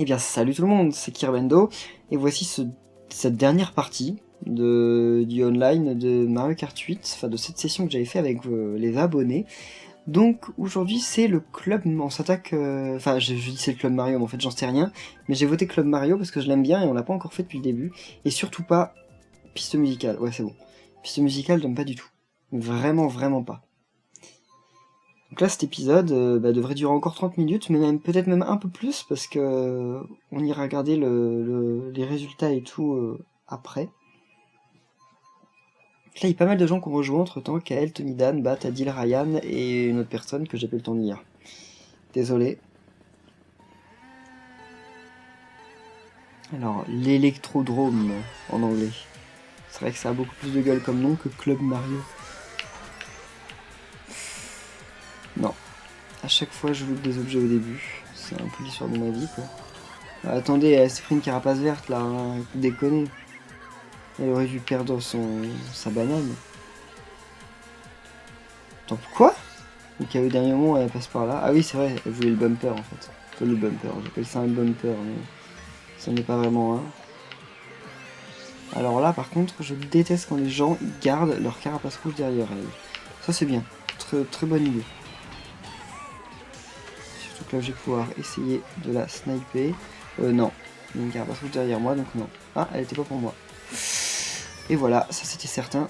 Eh bien salut tout le monde, c'est Kirbendo, et voici cette dernière partie du online de Mario Kart 8, enfin de cette session que j'avais fait avec les abonnés. Donc aujourd'hui c'est le club, on s'attaque, enfin je dis c'est le club Mario, mais en fait j'en sais rien, mais j'ai voté club Mario parce que je l'aime bien et on l'a pas encore fait depuis le début, et surtout pas piste musicale, ouais c'est bon. Piste musicale j'aime pas du tout, vraiment pas. Donc là, cet épisode devrait durer encore 30 minutes, mais peut-être même un peu plus, parce que on ira regarder les résultats et tout après. Là, il y a pas mal de gens qui ont rejoint entre-temps, Kael, Tony Dan, Bat, Adil, Ryan et une autre personne que j'ai pas eu le temps de lire. Désolé. Alors, l'électrodrome, en anglais. C'est vrai que ça a beaucoup plus de gueule comme nom que Club Mario. Non. À chaque fois, je loupe des objets au début. C'est un peu l'histoire de ma vie, quoi. Attendez, elle s'est pris une carapace verte, là, hein, déconner. Elle aurait dû perdre sa banane. Attends, quoi? Donc au dernier moment, elle passe par là. Ah oui, c'est vrai, elle voulait le bumper, en fait. Enfin, le bumper, j'appelle ça un bumper, mais ça n'est pas vraiment un. Alors là, par contre, je déteste quand les gens gardent leur carapace rouge derrière elle. Ça, c'est bien. Très bonne idée. Surtout que là, je vais pouvoir essayer de la sniper. Non. Il y a une carapace rouge derrière moi, donc non. Ah, elle était pas pour moi. Et voilà, ça c'était certain.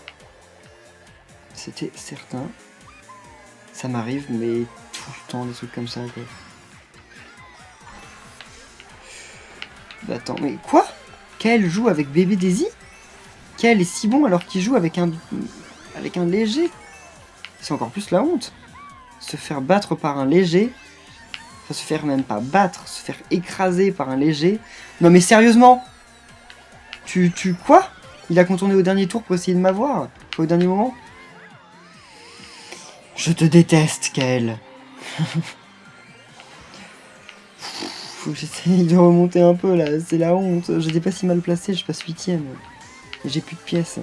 C'était certain. Ça m'arrive, mais tout le temps, des trucs comme ça, quoi. Bah, attends, mais quoi? Kael joue avec bébé Daisy? Kael est si bon alors qu'il joue avec un léger? C'est encore plus la honte. Se faire battre par un léger. Enfin, se faire même pas battre, se faire écraser par un léger. Non mais sérieusement? Quoi? Il a contourné au dernier tour pour essayer de m'avoir? Au dernier moment? Je te déteste, Kael. Faut que j'essaye de remonter un peu là, c'est la honte. J'étais pas si mal placé, je passe 8ème. Et j'ai plus de pièces.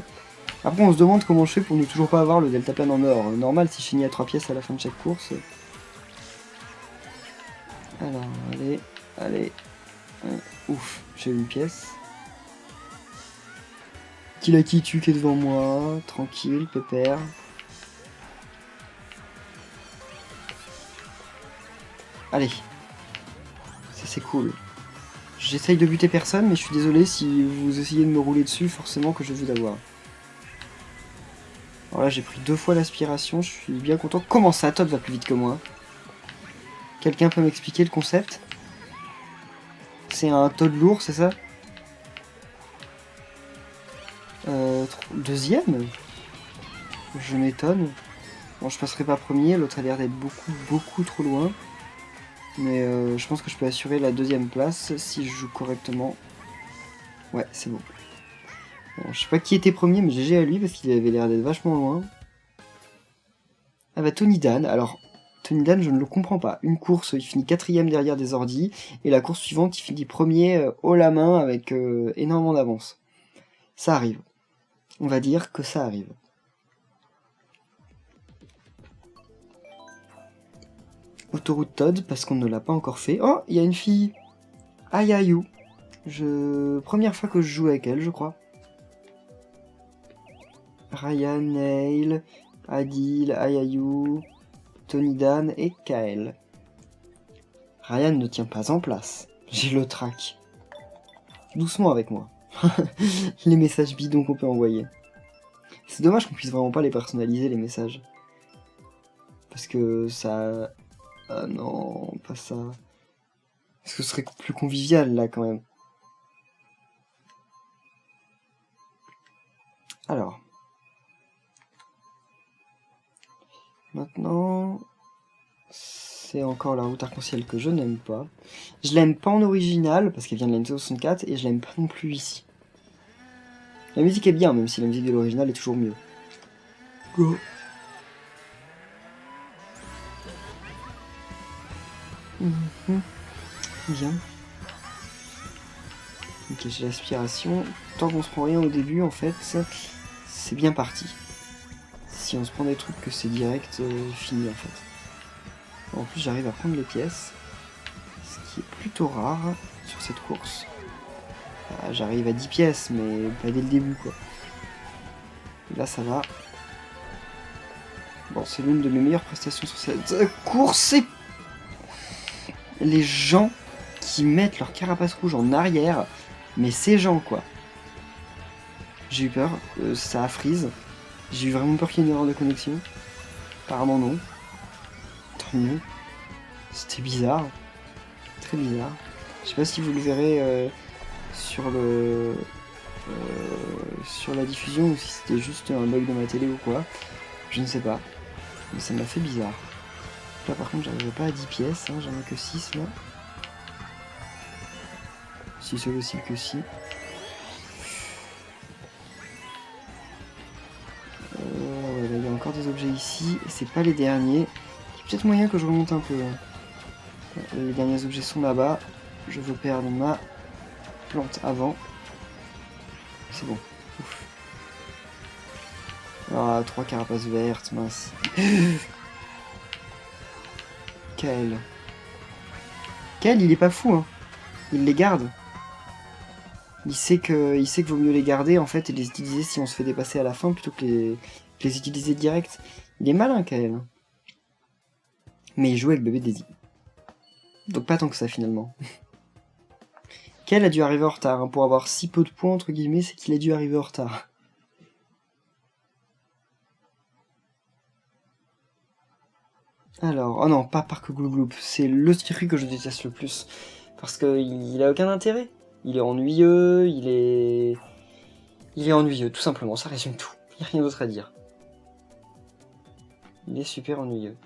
Après on se demande comment je fais pour ne toujours pas avoir le deltaplane en or. Normal si je finis à 3 pièces à la fin de chaque course. Alors, allez. Ouf, j'ai une pièce. Qui tue qui est devant moi, tranquille, pépère. Allez. Ça c'est cool. J'essaye de buter personne, mais je suis désolé si vous essayez de me rouler dessus, forcément que je vais vous avoir. Alors là j'ai pris 2 fois l'aspiration, je suis bien content. Comment ça, Todd va plus vite que moi? Quelqu'un peut m'expliquer le concept? C'est un Todd lourd, c'est ça? Deuxième? Je m'étonne. Bon, je passerai pas premier, l'autre a l'air d'être beaucoup trop loin. Mais je pense que je peux assurer la 2ème place si je joue correctement. Ouais, c'est bon. Bon, je sais pas qui était premier, mais GG à lui parce qu'il avait l'air d'être vachement loin. Ah bah Tony Dan, alors Tony Dan je ne le comprends pas. Une course il finit 4ème derrière des ordis, et la course suivante il finit premier haut la main avec énormément d'avance. Ça arrive. On va dire que ça arrive. Autoroute Todd parce qu'on ne l'a pas encore fait. Oh, il y a une fille. Ayayou. Première fois que je joue avec elle, je crois. Ryan, Neil, Adil, Ayayou, Tony Dan et Kael. Ryan ne tient pas en place. J'ai le trac. Doucement avec moi. Les messages bidons qu'on peut envoyer. C'est dommage qu'on puisse vraiment pas les personnaliser, les messages. Parce que ça... Ah non, pas ça. Parce que ce serait plus convivial, là, quand même. Alors. Maintenant... C'est encore la route arc-en-ciel que je n'aime pas. Je l'aime pas en original, parce qu'elle vient de la Nintendo 64, et je l'aime pas non plus ici. La musique est bien, même si la musique de l'original est toujours mieux. Go. Bien. Ok, j'ai l'aspiration. Tant qu'on se prend rien au début, en fait, c'est bien parti. Si on se prend des trucs que c'est direct, fini en fait. En plus, j'arrive à prendre les pièces, ce qui est plutôt rare. sur cette course. Ah, j'arrive à 10 pièces, mais pas dès le début, quoi. Et là, ça va. Bon, c'est l'une de mes meilleures prestations sur cette course. Et les gens qui mettent leur carapace rouge en arrière, mais ces gens, quoi. J'ai eu peur, ça a freeze. J'ai eu vraiment peur qu'il y ait une erreur de connexion. Apparemment non. Tant mieux. C'était bizarre. Très bizarre. Je sais pas si vous le verrez sur le sur la diffusion ou si c'était juste un bug de ma télé ou quoi. Je ne sais pas. Mais ça m'a fait bizarre. Là par contre j'arrivais pas à 10 pièces, hein, j'en ai que 6 là. Si c'est possible que si. Ouais, là, il y a encore des objets ici, et c'est pas les derniers. Il y a peut-être moyen que je remonte un peu. Hein. Les derniers objets sont là-bas. Je veux perdre ma plante avant. C'est bon. Ouf. Ah, 3 carapaces vertes, mince. Kael. Kael, il est pas fou, hein. Il les garde. Il sait que vaut mieux les garder, en fait, et les utiliser si on se fait dépasser à la fin, plutôt que les utiliser direct. Il est malin, Kael. Mais il joue avec bébé Daisy. Donc pas tant que ça, finalement. Kael a dû arriver en retard, hein. Pour avoir si peu de points, entre guillemets, c'est qu'il a dû arriver en retard. Alors, oh non, pas Parc Gloup, c'est le circuit que je déteste le plus. Parce qu'il a aucun intérêt. Il est ennuyeux, il est ennuyeux, tout simplement, ça résume tout. Il n'y a rien d'autre à dire. Il est super ennuyeux.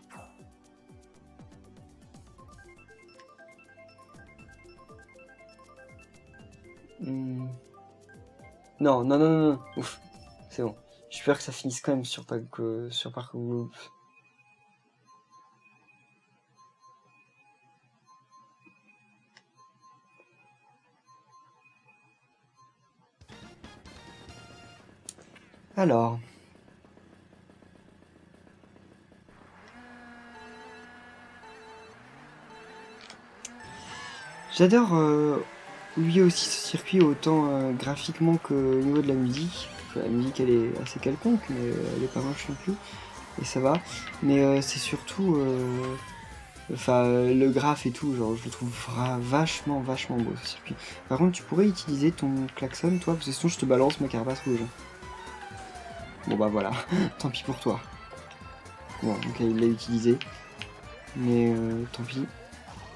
Non, non, non, non, non, ouf, c'est bon. J'espère que ça finisse quand même sur Parc Gloup. Alors. J'adore lui aussi ce circuit, autant graphiquement qu'au niveau de la musique. La musique elle est assez quelconque, mais elle est pas moche non plus, et ça va. Mais c'est surtout le graphe et tout, genre je le trouve vachement beau ce circuit. Par contre tu pourrais utiliser ton klaxon toi, parce que sinon je te balance ma carapace rouge. Bon bah voilà, tant pis pour toi. Bon, donc il l'a utilisé, mais tant pis.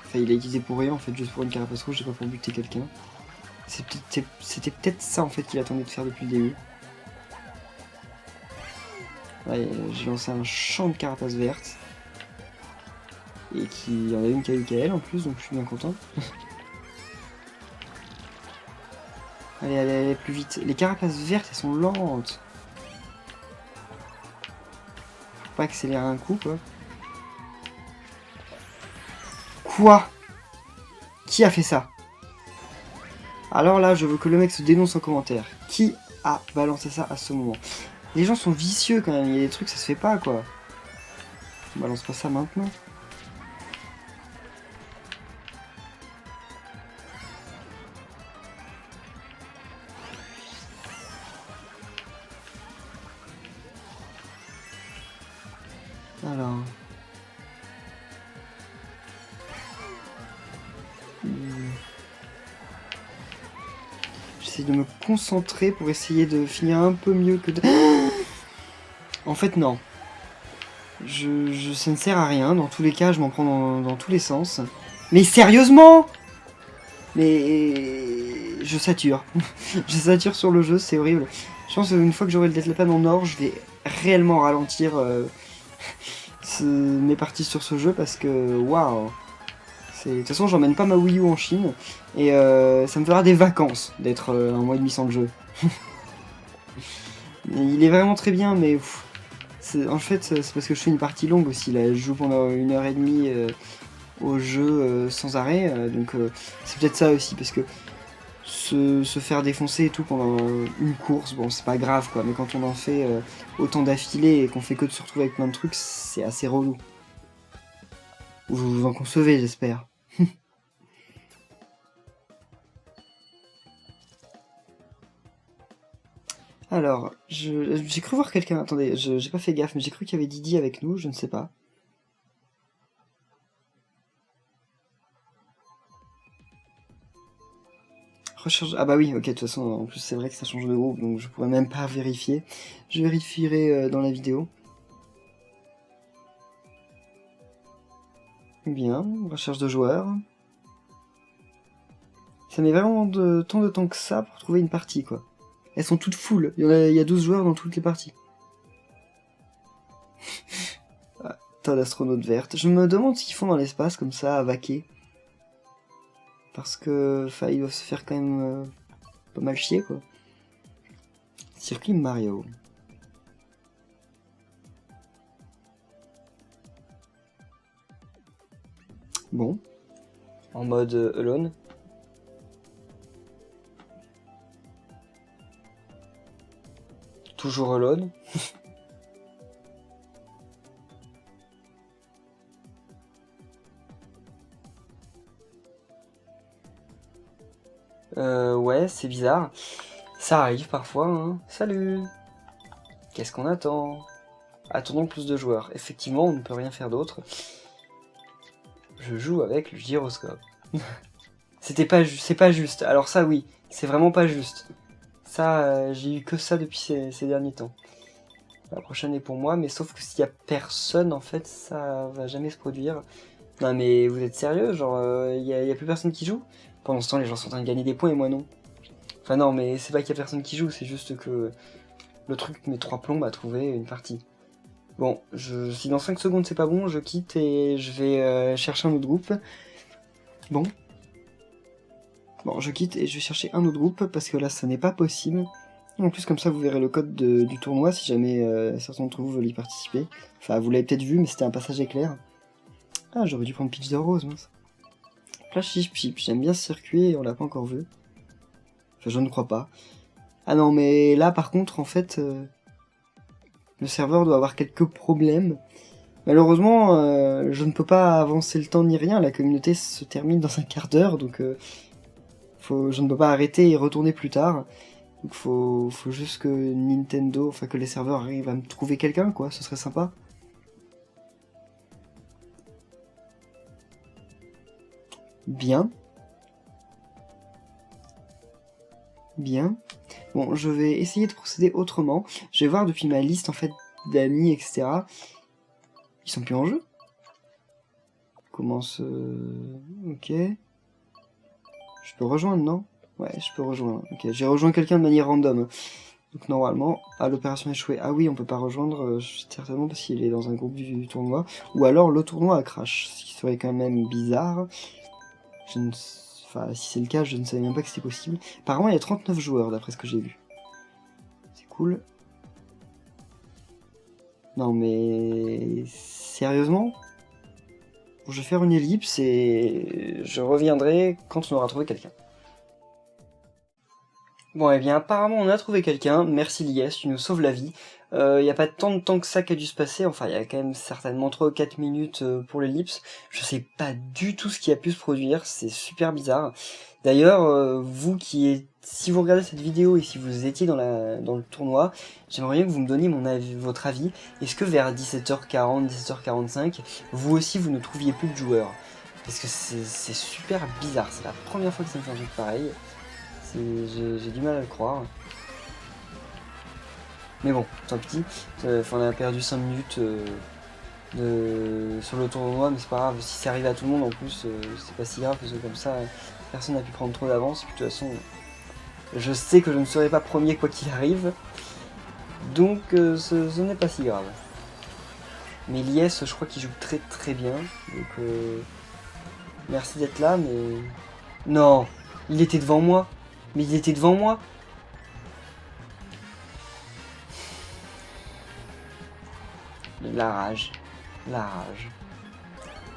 Enfin, il l'a utilisé pour rien en fait, juste pour une carapace rouge, et pas pour buter quelqu'un. C'était peut-être ça en fait qu'il attendait de faire depuis le début. Ouais, j'ai lancé un champ de carapaces vertes. Et qui en a une qui a eu KL en plus, donc je suis bien content. Allez, allez, allez, plus vite. Les carapaces vertes, elles sont lentes. Faut pas accélérer un coup, quoi. Quoi? Qui a fait ça? Alors là, je veux que le mec se dénonce en commentaire. Qui a balancé ça à ce moment? Les gens sont vicieux quand même, il y a des trucs, ça se fait pas, quoi. On balance pas ça maintenant. Alors... J'essaie de me concentrer pour essayer de finir un peu mieux que... En fait, non. Ça ne sert à rien, dans tous les cas, je m'en prends dans tous les sens. Mais sérieusement? Mais... Je sature. Je sature sur le jeu, c'est horrible. Je pense qu'une fois que j'aurai le Deathloop en or, je vais réellement ralentir mes parties sur ce jeu parce que... Waouh! De toute façon, j'emmène pas ma Wii U en Chine, et ça me fera des vacances d'être un mois et demi sans le jeu. Il est vraiment très bien, mais en fait, c'est parce que je fais une partie longue aussi. Là, je joue pendant 1h30 au jeu sans arrêt, donc c'est peut-être ça aussi, parce que se faire défoncer et tout pendant une course, bon, c'est pas grave quoi, mais quand on en fait autant d'affilée et qu'on fait que de se retrouver avec plein de trucs, c'est assez relou. Vous en concevez, j'espère. Alors, j'ai cru voir quelqu'un. Attendez, j'ai pas fait gaffe, mais j'ai cru qu'il y avait Didi avec nous, je ne sais pas. Recherche. Ah bah oui, ok, de toute façon, en plus c'est vrai que ça change de groupe, donc je pourrais même pas vérifier. Je vérifierai dans la vidéo. Bien, recherche de joueurs. Ça met vraiment tant de temps que ça pour trouver une partie, quoi. Elles sont toutes full, il y a 12 joueurs dans toutes les parties. Ah, tas d'astronautes vertes. Je me demande ce qu'ils font dans l'espace, comme ça, à vaquer. Parce que, enfin, ils doivent se faire quand même pas mal chier, quoi. Circuit Mario. Bon. En mode alone. Toujours alone. Ouais, c'est bizarre. Ça arrive parfois, hein. Salut! Qu'est-ce qu'on attend? Attendons plus de joueurs. Effectivement, on ne peut rien faire d'autre. Je joue avec le gyroscope. C'est pas juste. Alors ça, oui, c'est vraiment pas juste. Ça, j'ai eu que ça depuis ces derniers temps. La prochaine est pour moi, mais sauf que s'il y a personne, en fait, ça va jamais se produire. Non mais vous êtes sérieux? Genre, y a plus personne qui joue? Pendant ce temps, les gens sont en train de gagner des points et moi non. Enfin non, mais c'est pas qu'il y a personne qui joue, c'est juste que le truc met 3 plombs à trouver une partie. Bon, si dans 5 secondes c'est pas bon, je quitte et je vais chercher un autre groupe. Bon, je quitte et je vais chercher un autre groupe parce que là, ça n'est pas possible. En plus, comme ça, vous verrez le code du tournoi si jamais certains d'entre vous veulent y participer. Enfin, vous l'avez peut-être vu, mais c'était un passage éclair. Ah, j'aurais dû prendre Peach de Rose, mince. Flash Chip, j'aime bien ce circuit et on l'a pas encore vu. Enfin, je ne crois pas. Ah non, mais là, par contre, en fait, le serveur doit avoir quelques problèmes. Malheureusement, je ne peux pas avancer le temps ni rien. La communauté se termine dans un quart d'heure, donc je ne peux pas arrêter et retourner plus tard. Donc faut juste que Nintendo, enfin que les serveurs arrivent à me trouver quelqu'un, quoi. Ce serait sympa. Bien. Bien. Bon, je vais essayer de procéder autrement. Je vais voir depuis ma liste, en fait, d'amis, etc. Ils sont plus en jeu? Comment se... Ok. Je peux rejoindre, non? Ouais, je peux rejoindre. Ok, j'ai rejoint quelqu'un de manière random. Donc normalement, l'opération échouée. Ah oui, on peut pas rejoindre, certainement parce qu'il est dans un groupe du tournoi. Ou alors le tournoi a crash, ce qui serait quand même bizarre. Enfin, si c'est le cas, je ne savais même pas que c'était possible. Apparemment, il y a 39 joueurs, d'après ce que j'ai vu. C'est cool. Non mais... Sérieusement? Bon, je vais faire une ellipse et je reviendrai quand on aura trouvé quelqu'un. Bon, eh bien, apparemment, on a trouvé quelqu'un. Merci Lies, tu nous sauves la vie. Y a pas tant de temps que ça qui a dû se passer. Enfin, il y a quand même certainement 3 ou 4 minutes pour l'ellipse. Je sais pas du tout ce qui a pu se produire. C'est super bizarre. D'ailleurs, si vous regardez cette vidéo et si vous étiez dans le tournoi, j'aimerais bien que vous me donniez votre avis. Est-ce que vers 17h40, 17h45, vous aussi vous ne trouviez plus de joueurs? Parce que c'est super bizarre. C'est la première fois que ça me fait un truc pareil. J'ai du mal à le croire. Mais bon, tant pis. On a perdu 5 minutes sur le tournoi, mais c'est pas grave. Si ça arrive à tout le monde en plus, c'est pas si grave parce que comme ça, personne n'a pu prendre trop d'avance. De toute façon, je sais que je ne serai pas premier quoi qu'il arrive. Donc ce n'est pas si grave. Mais Lies, je crois qu'il joue très très bien. Donc merci d'être là, mais... Non, il était devant moi. Mais il était devant moi. La rage. La rage.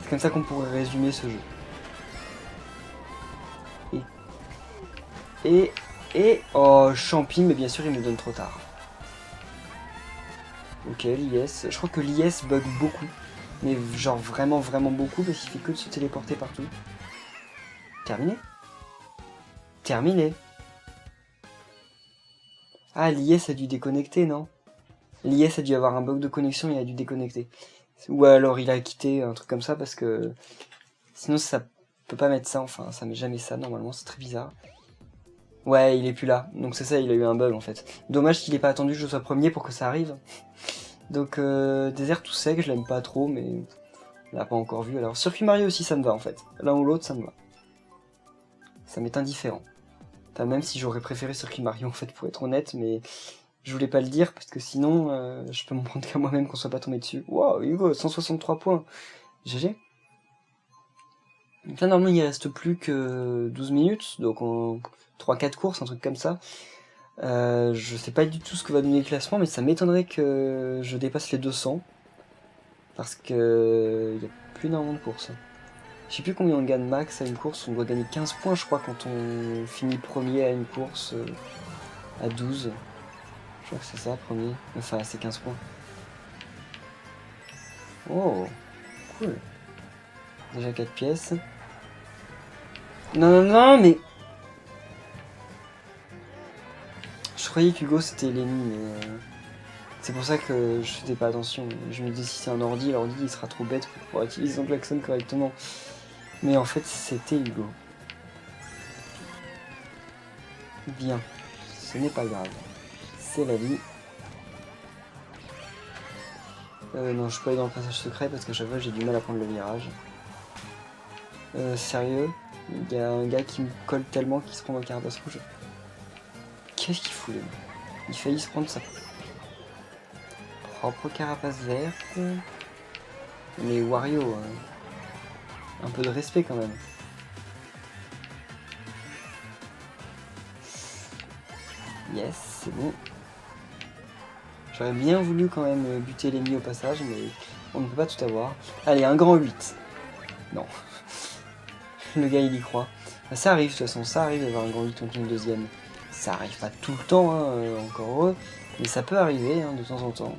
C'est comme ça qu'on pourrait résumer ce jeu. Et... Oh, Champi, mais bien sûr, il me donne trop tard. Ok, Lies. Je crois que Lies bug beaucoup. Mais genre vraiment, vraiment beaucoup, parce qu'il fait que de se téléporter partout. Terminé. Terminé. Ah, l'IS a dû déconnecter, non? L'IS a dû avoir un bug de connexion, il a dû déconnecter. Ou alors il a quitté, un truc comme ça, parce que... Sinon ça peut pas mettre ça, enfin ça met jamais ça, normalement, c'est très bizarre. Ouais, il est plus là, donc c'est ça, il a eu un bug en fait. Dommage qu'il ait pas attendu que je sois premier pour que ça arrive. Donc désert tout sec, je l'aime pas trop, mais... On l'a pas encore vu. Alors Circuit Mario aussi ça me va en fait. L'un ou l'autre ça me va. Ça m'est indifférent. Enfin, même si j'aurais préféré Circuit Mario en fait pour être honnête, mais je voulais pas le dire parce que sinon je peux m'en prendre qu'à moi-même qu'on soit pas tombé dessus. Waouh, Hugo, 163 points. GG. Donc là normalement il reste plus que 12 minutes, donc en 3-4 courses, un truc comme ça. Je sais pas du tout ce que va donner le classement, mais ça m'étonnerait que je dépasse les 200. Parce que il y a plus énormément de courses. Je sais plus combien on gagne max à une course, on doit gagner 15 points je crois quand on finit premier à une course à 12. Je crois que c'est ça, premier. Enfin c'est 15 points. Oh, cool. Déjà 4 pièces. Non, non, non, mais... Je croyais qu'Hugo c'était l'ennemi, mais... C'est pour ça que je faisais pas attention. Je me dis si c'est un ordi, l'ordi il sera trop bête pour pouvoir utiliser son klaxon correctement. Mais en fait c'était Hugo. Bien, ce n'est pas grave. C'est la vie. Non, je peux aller dans le passage secret parce qu'à chaque fois j'ai du mal à prendre le virage. Sérieux, il y a un gars qui me colle tellement qu'il se prend dans la carapace rouge. Qu'est-ce qu'il fout là? Il faillit se prendre sa propre carapace verte. Mais Wario, un peu de respect quand même. Yes, c'est bon. J'aurais bien voulu quand même buter l'ennemi au passage, mais on ne peut pas tout avoir. Allez, un grand 8. Non. Le gars il y croit. Bah, ça arrive de toute façon, ça arrive d'avoir un grand 8 contre une deuxième. Ça arrive pas tout le temps, hein, encore heureux, mais ça peut arriver hein, de temps en temps.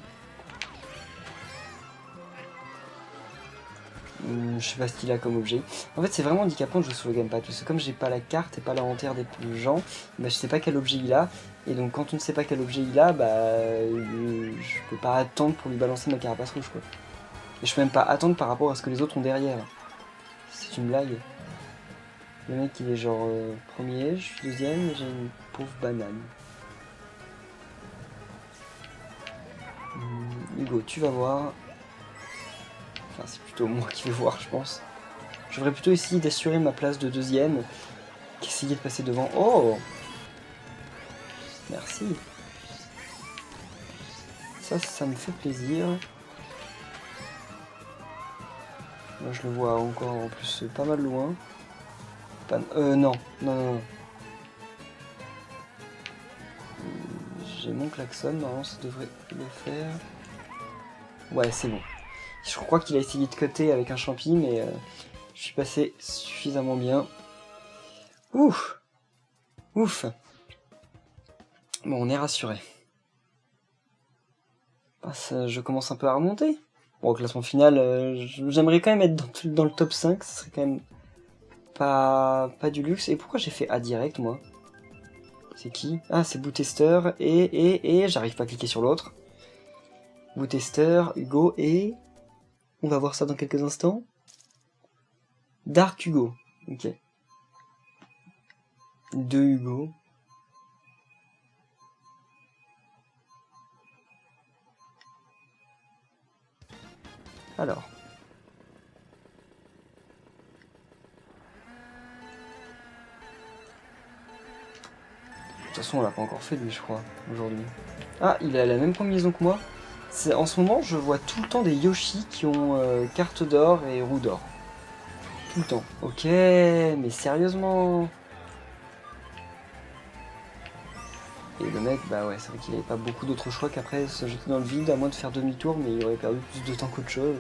Je sais pas ce qu'il a comme objet. En fait c'est vraiment handicapant de jouer sur le gamepad, parce que comme j'ai pas la carte et pas l'inventaire des gens, bah, je sais pas quel objet il a, et donc quand on ne sait pas quel objet il a, bah je peux pas attendre pour lui balancer ma carapace rouge quoi. Et je peux même pas attendre par rapport à ce que les autres ont derrière. C'est une blague. Le mec il est genre premier, je suis deuxième, et j'ai une pauvre banane. Hugo, tu vas voir. Enfin, c'est plutôt moi qui vais voir, je pense. Je devrais plutôt essayer d'assurer ma place de deuxième qu'essayer de passer devant. Oh! Merci. Ça me fait plaisir. Là, je le vois encore en plus pas mal loin. Non, non, non, non. J'ai mon klaxon, normalement ça devrait le faire. Ouais, c'est bon. Je crois qu'il a essayé de cutter avec un champi, mais je suis passé suffisamment bien. Ouf! Ouf! Bon, on est rassuré. Ah, je commence un peu à remonter. Bon, au classement final, j'aimerais quand même être dans le top 5, ce serait quand même pas du luxe. Et pourquoi j'ai fait A direct, moi? C'est qui? Ah, c'est Bootester, et j'arrive pas à cliquer sur l'autre. Bootester, Hugo, et... On va voir ça dans quelques instants. Dark Hugo, ok. 2 Hugo. Alors. De toute façon, on l'a pas encore fait lui, je crois, aujourd'hui. Ah, il a la même combinaison que moi. En ce moment, je vois tout le temps des Yoshi qui ont carte d'or et roue d'or. Tout le temps. Ok, mais sérieusement. Et le mec, bah ouais, c'est vrai qu'il avait pas beaucoup d'autres choix qu'après se jeter dans le vide, à moins de faire demi-tour, mais il aurait perdu plus de temps qu'autre chose.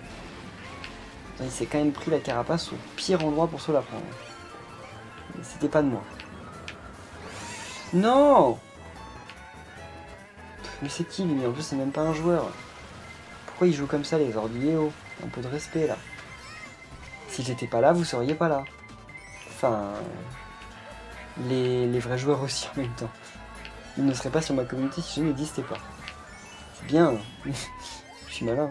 Il s'est quand même pris la carapace au pire endroit pour se la prendre. Mais c'était pas de moi. Non! Mais c'est qui lui? En plus c'est même pas un joueur. Pourquoi il joue comme ça les ordilléos? Un peu de respect là. Si j'étais pas là, vous seriez pas là. Enfin... Les vrais joueurs aussi en même temps. Il ne serait pas sur ma communauté si je n'existais pas. C'est bien. Je suis malin.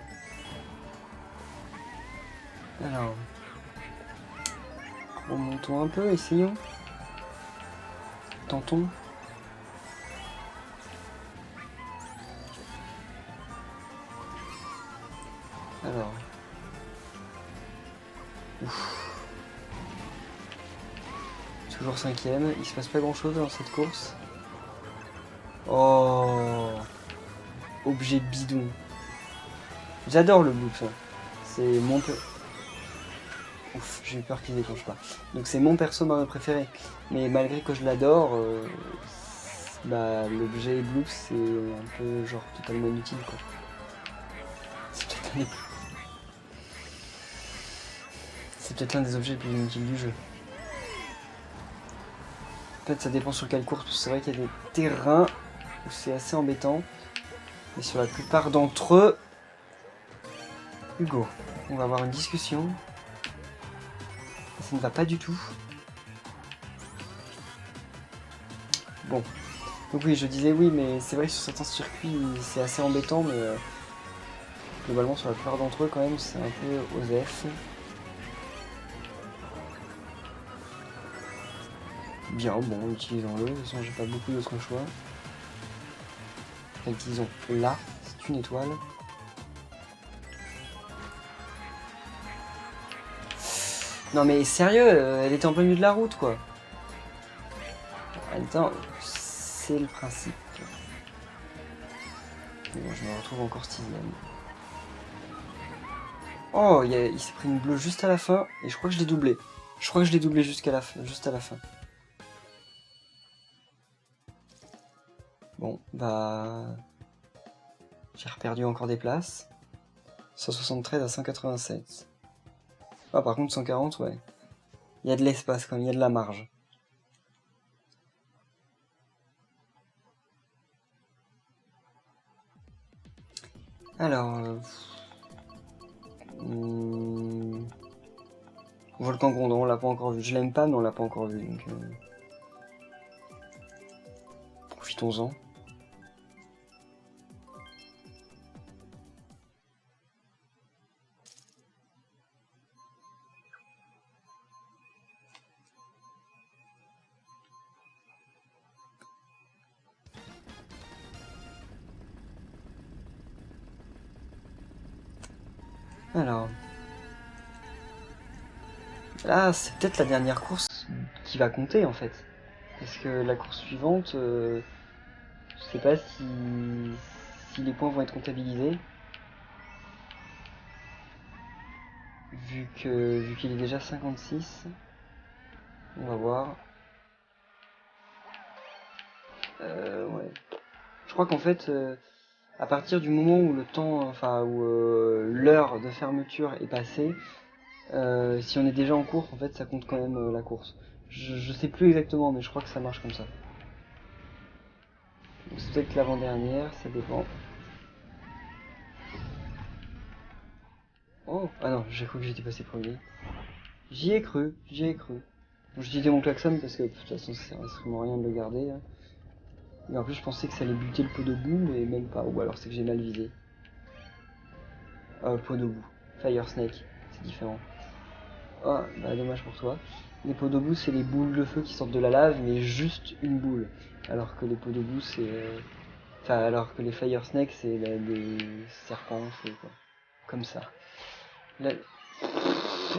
Alors... remontons un peu, essayons. Tentons. Alors... ouf. Toujours 5ème, il se passe pas grand chose dans cette course. Oh, objet bidon. J'adore le loop, ça. C'est mon ouf, j'ai eu peur qu'il déclenche pas. Donc c'est mon perso Mario préféré. Mais malgré que je l'adore, bah, l'objet Bloop c'est un peu genre totalement inutile quoi. C'est peut-être l'un des objets les plus inutiles du jeu. En fait ça dépend sur quelle course, parce que c'est vrai qu'il y a des terrains où c'est assez embêtant. Mais sur la plupart d'entre eux... Hugo, on va avoir une discussion. Ça ne va pas du tout. Bon. Donc oui, je disais oui, mais c'est vrai que sur certains circuits, c'est assez embêtant, mais globalement, sur la plupart d'entre eux, quand même, c'est un peu OSEF. Bien, bon, utilisons-le. De toute façon, j'ai pas beaucoup d'autres choix. Enfin, utilisons là, c'est une étoile. Non mais sérieux, elle était en plein milieu de la route, quoi. Attends, c'est le principe. Bon, je me retrouve encore 6ème. Oh, il s'est pris une bleue juste à la fin, et je crois que je l'ai doublé. Je crois que je l'ai doublé jusqu'à la fin, juste à la fin. Bon, bah... j'ai reperdu encore des places. 173 à 187. Ah, par contre, 140, ouais. Il y a de l'espace, quand même, il y a de la marge. Alors... Volcan Grondon, on l'a pas encore vu. Je l'aime pas, mais on l'a pas encore vu, donc... profitons-en. Alors... là, c'est peut-être la dernière course qui va compter, en fait. Parce que la course suivante... je sais pas si les points vont être comptabilisés. Vu qu'il est déjà 56. On va voir. Ouais. Je crois qu'en fait, à partir du moment où le temps, enfin où l'heure de fermeture est passée, si on est déjà en course, en fait, ça compte quand même la course. Je sais plus exactement, mais je crois que ça marche comme ça. C'est peut-être l'avant-dernière, ça dépend. Oh, ah non, j'ai cru que j'étais passé premier. J'y ai cru, j'y ai cru. Bon, j'utilisais mon klaxon parce que de toute façon, ça sert absolument rien de le garder. Hein. Et en plus, je pensais que ça allait buter le pot de boue, mais même pas. Ou alors c'est que j'ai mal visé. Pot de boue. Fire Snake, c'est différent. Ah, bah dommage pour toi. Les pots de boue, c'est les boules de feu qui sortent de la lave, mais juste une boule. Alors que les pots de boue, c'est... enfin, alors que les Fire Snake, c'est des serpents, c'est quoi. Comme ça. Là...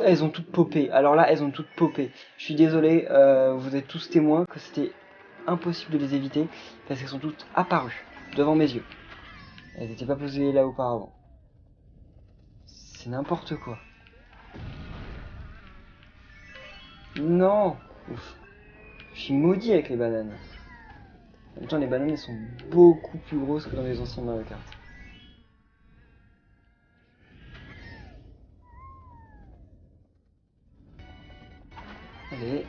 elles ont toutes popé. Alors là, elles ont toutes popé. Je suis désolé, vous êtes tous témoins que c'était impossible de les éviter, parce qu'elles sont toutes apparues devant mes yeux. Elles n'étaient pas posées là auparavant. C'est n'importe quoi. Non. Ouf. Je suis maudit avec les bananes. En même temps, les bananes elles sont beaucoup plus grosses que dans les anciens Mario Kart. Allez.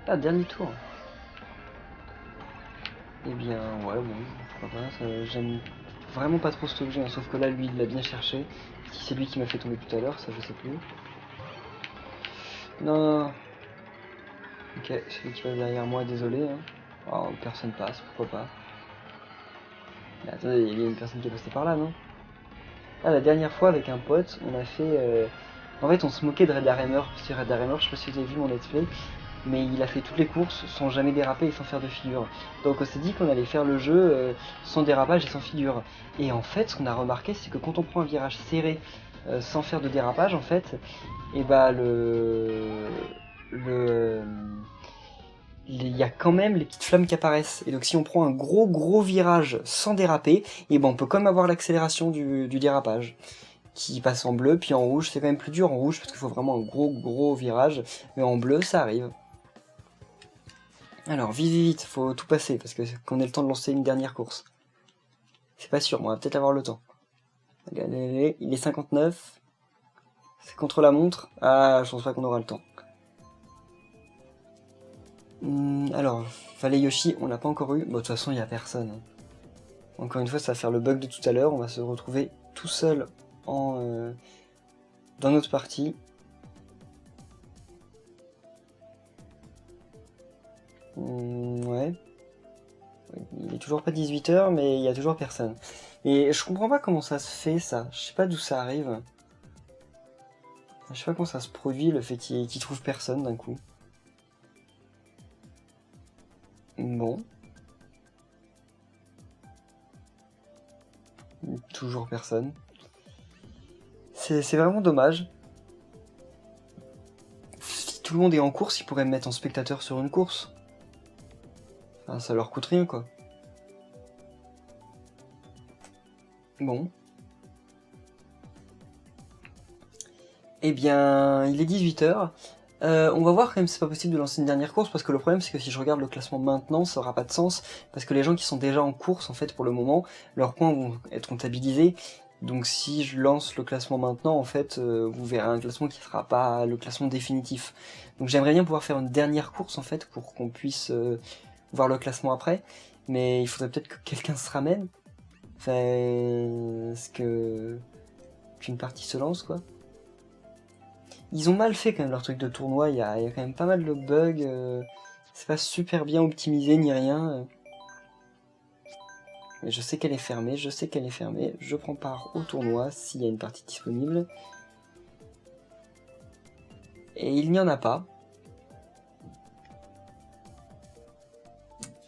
Ah, dernier tour. Eh bien, ouais, bon, pourquoi pas. J'aime vraiment pas trop cet objet, hein, sauf que là, lui, il l'a bien cherché. Si c'est lui qui m'a fait tomber tout à l'heure, ça je sais plus. Non. Ok, celui qui passe derrière moi, désolé. Hein. Oh, personne passe, pourquoi pas. Mais attendez, il y a une personne qui est passée par là, non? Ah, la dernière fois avec un pote, on a fait... En fait, on se moquait de Red Hammer, parce que Red Hammer, je sais pas si vous avez vu mon let's play, mais il a fait toutes les courses sans jamais déraper et sans faire de figure. Donc on s'est dit qu'on allait faire le jeu sans dérapage et sans figure. Et en fait, ce qu'on a remarqué, c'est que quand on prend un virage serré sans faire de dérapage, en fait, et bah il y a quand même les petites flammes qui apparaissent. Et donc si on prend un gros virage sans déraper, et ben on peut quand même avoir l'accélération du dérapage qui passe en bleu, puis en rouge. C'est quand même plus dur en rouge parce qu'il faut vraiment un gros virage, mais en bleu ça arrive. Alors vite, faut tout passer parce que qu'on ait le temps de lancer une dernière course. C'est pas sûr, on va peut-être avoir le temps. Regardez, il est 59. C'est contre la montre. Ah, je pense pas qu'on aura le temps. Alors, Valley Yoshi, on l'a pas encore eu. Bon, de toute façon, il y a personne. Encore une fois, ça va faire le bug de tout à l'heure. On va se retrouver tout seul dans notre partie. Ouais. Il est toujours pas 18h, mais il y a toujours personne. Et je comprends pas comment ça se fait, ça. Je sais pas d'où ça arrive. Je sais pas comment ça se produit, le fait qu'il trouve personne d'un coup. Bon. Toujours personne. C'est vraiment dommage. Si tout le monde est en course, ils pourraient me mettre en spectateur sur une course. Enfin, ça leur coûte rien, quoi. Bon. Eh bien, il est 18h. On va voir quand même si c'est pas possible de lancer une dernière course, parce que le problème c'est que si je regarde le classement maintenant, ça aura pas de sens, parce que les gens qui sont déjà en course, en fait, pour le moment, leurs points vont être comptabilisés. Donc si je lance le classement maintenant, en fait, vous verrez un classement qui sera pas le classement définitif. Donc j'aimerais bien pouvoir faire une dernière course, en fait, pour qu'on puisse voir le classement après, mais il faudrait peut-être que quelqu'un se ramène. Enfin, est-ce que qu'une partie se lance, quoi. Ils ont mal fait quand même leur truc de tournoi, il y a quand même pas mal de bugs, c'est pas super bien optimisé ni rien. Mais je sais qu'elle est fermée, je prends part au tournoi s'il y a une partie disponible. Et il n'y en a pas.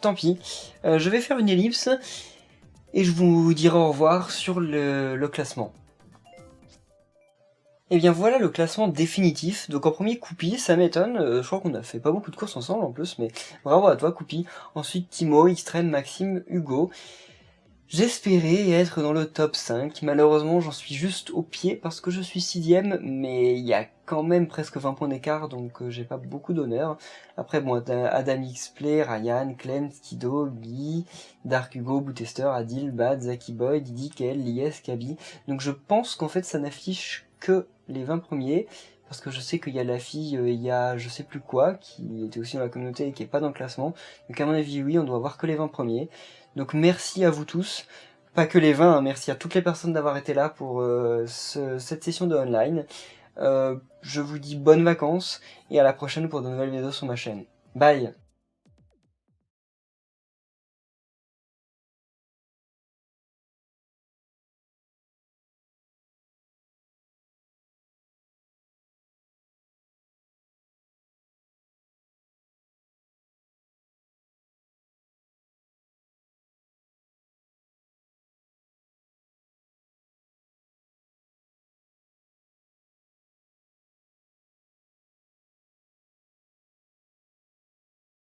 Tant pis, je vais faire une ellipse et je vous dirai au revoir sur le classement. Et bien voilà le classement définitif. Donc en premier Coupi, ça m'étonne, je crois qu'on a fait pas beaucoup de courses ensemble en plus, mais bravo à toi Coupi. Ensuite Timo, Extreme, Maxime, Hugo. J'espérais être dans le top 5, malheureusement j'en suis juste au pied parce que je suis 6ème, mais il y a quand même presque 20 points d'écart, donc j'ai pas beaucoup d'honneur. Après bon, Adam Xplay, Ryan, Clem, Kido, Guy, Dark Hugo, Bootester, Adil, Bad, Zaki Boy, Didi, Kel, Lies, Kaby. Donc je pense qu'en fait ça n'affiche que les 20 premiers, parce que je sais qu'il y a la fille, il y a je sais plus quoi, qui était aussi dans la communauté et qui est pas dans le classement. Donc à mon avis oui, on doit voir que les 20 premiers. Donc merci à vous tous, pas que les 20, hein, merci à toutes les personnes d'avoir été là pour cette session de online. Je vous dis bonnes vacances et à la prochaine pour de nouvelles vidéos sur ma chaîne. Bye!